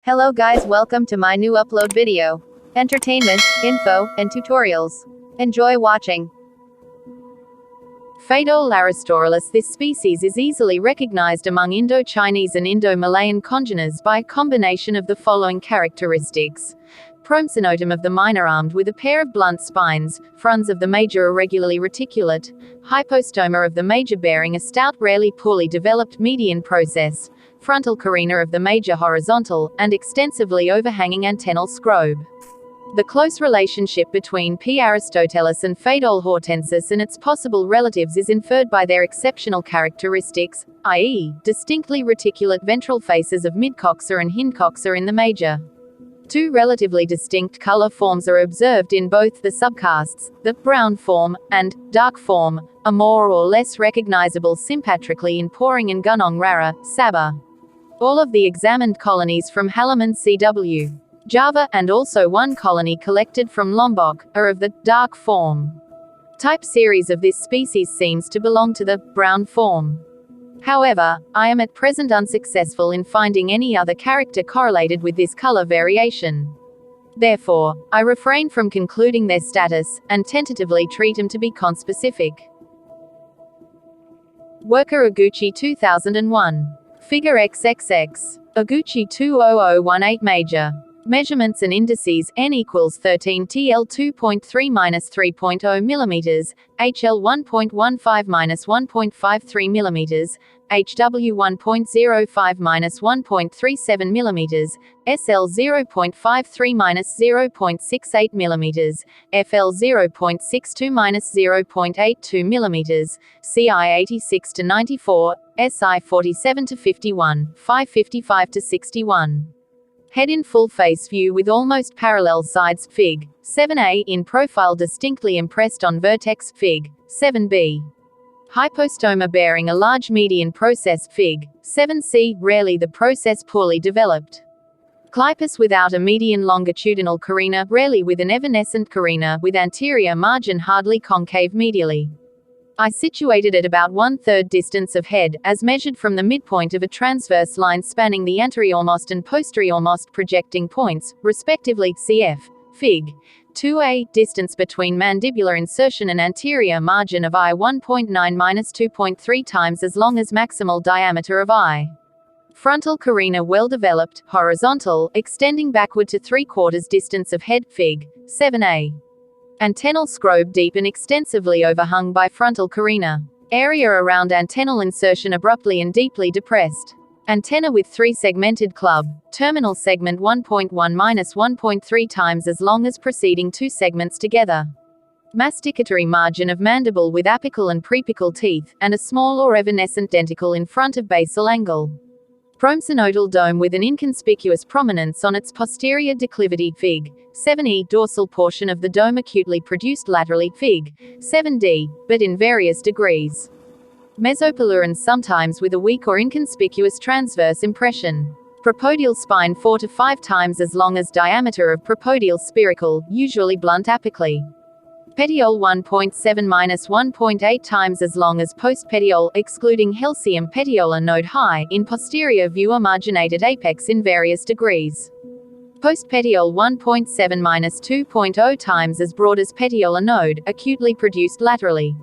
Hello guys, welcome to my new upload video. Entertainment, info, and tutorials. Enjoy watching. Pheidole Aristotelis. This species is easily recognized among Indo-Chinese and Indo-Malayan congeners by a combination of the following characteristics. Prompsinotum of the minor armed with a pair of blunt spines, fronds of the major irregularly reticulate, hypostoma of the major bearing a stout rarely poorly developed median process, frontal carina of the major horizontal, and extensively overhanging antennal scrobe. The close relationship between P. Aristotelis and Pheidole hortensis and its possible relatives is inferred by their exceptional characteristics, i.e., distinctly reticulate ventral faces of midcoxer and hindcoxer in the major. Two relatively distinct color forms are observed in both the subcastes, the brown form and dark form, are more or less recognizable sympatrically in Poring and Gunong rara, Sabah. All of the examined colonies from Halaman CW, Java, and also one colony collected from Lombok, are of the dark form. Type series of this species seems to belong to the brown form. However, I am at present unsuccessful in finding any other character correlated with this color variation. Therefore, I refrain from concluding their status, and tentatively treat them to be conspecific. Worker Oguchi 2001. Figure XXX. Oguchi 20018 Major. Measurements and indices: N equals 13 TL 2.3 minus 3.0 millimeters, HL 1.15 minus 1.53 millimeters, HW 1.05 minus 1.37 millimeters, SL 0.53 minus 0.68 millimeters, FL 0.62 minus 0.82 millimeters, CI 86 to 94, SI 47 to 51, 555 to 61. Head in full face view with almost parallel sides, Fig. 7a, in profile distinctly impressed on vertex, Fig. 7b. Hypostoma bearing a large median process, Fig. 7c, rarely the process poorly developed. Clypeus without a median longitudinal carina, rarely with an evanescent carina, with anterior margin hardly concave medially. I situated at about 1/3 distance of head, as measured from the midpoint of a transverse line spanning the anteriormost and posteriormost projecting points, respectively, cf. Fig. 2a, distance between mandibular insertion and anterior margin of eye 1.9-2.3 times as long as maximal diameter of eye. Frontal carina well developed, horizontal, extending backward to 3/4 distance of head, Fig. 7a. Antennal scrobe deep and extensively overhung by frontal carina. Area around antennal insertion abruptly and deeply depressed. Antenna with 3-segmented club, terminal segment 1.1-1.3 times as long as preceding 2 segments together. Masticatory margin of mandible with apical and preapical teeth, and a small or evanescent denticle in front of basal angle. Prompsinodal dome with an inconspicuous prominence on its posterior declivity, Fig. 7e, dorsal portion of the dome acutely produced laterally, Fig. 7d, but in various degrees. Mesopolar and sometimes with a weak or inconspicuous transverse impression. Propodial spine 4 to 5 times as long as diameter of propodial spiracle, usually blunt apically. Petiole 1.7-1.8 times as long as post-petiole, excluding Helsium petiolar node high, in posterior view a marginated apex in various degrees. Post-petiole 1.7-2.0 times as broad as petiolar node, acutely produced laterally.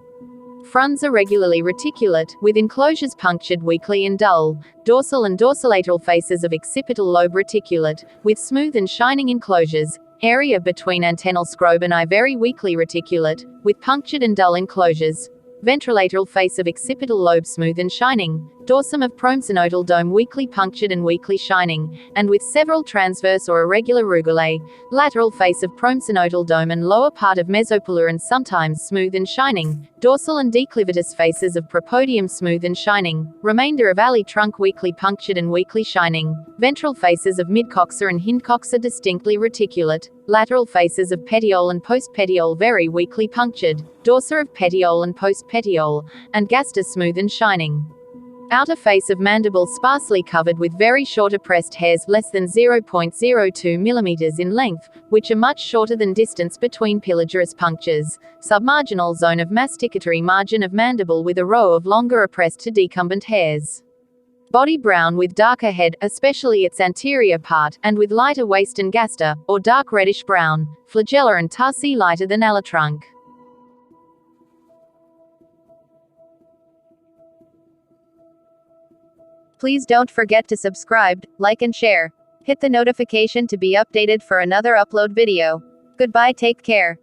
Fronds irregularly reticulate, with enclosures punctured weakly and dull, dorsal and dorsolateral faces of occipital lobe reticulate, with smooth and shining enclosures. Area between antennal scrobe and eye very weakly reticulate, with punctured and dull enclosures. Ventrolateral face of occipital lobe smooth and shining. Dorsum of prompsinodal dome weakly punctured and weakly shining, and with several transverse or irregular rugae. Lateral face of prompsinodal dome and lower part of mesopolar and sometimes smooth and shining. Dorsal and declivitous faces of propodium smooth and shining. Remainder of alley trunk weakly punctured and weakly shining. Ventral faces of midcoxer and hindcoxer distinctly reticulate. Lateral faces of petiole and post-petiole very weakly punctured. Dorsum of petiole and post-petiole, and gaster smooth and shining. Outer face of mandible sparsely covered with very short oppressed hairs less than 0.02 millimeters in length, which are much shorter than distance between pilogerous punctures. Submarginal zone of masticatory margin of mandible with a row of longer oppressed to decumbent hairs. Body brown with darker head, especially its anterior part, and with lighter waist and gaster, or dark reddish brown. Flagella and tarsi lighter than alatrunk. Please don't forget to subscribe, like and share. Hit the notification to be updated for another upload video. Goodbye, take care.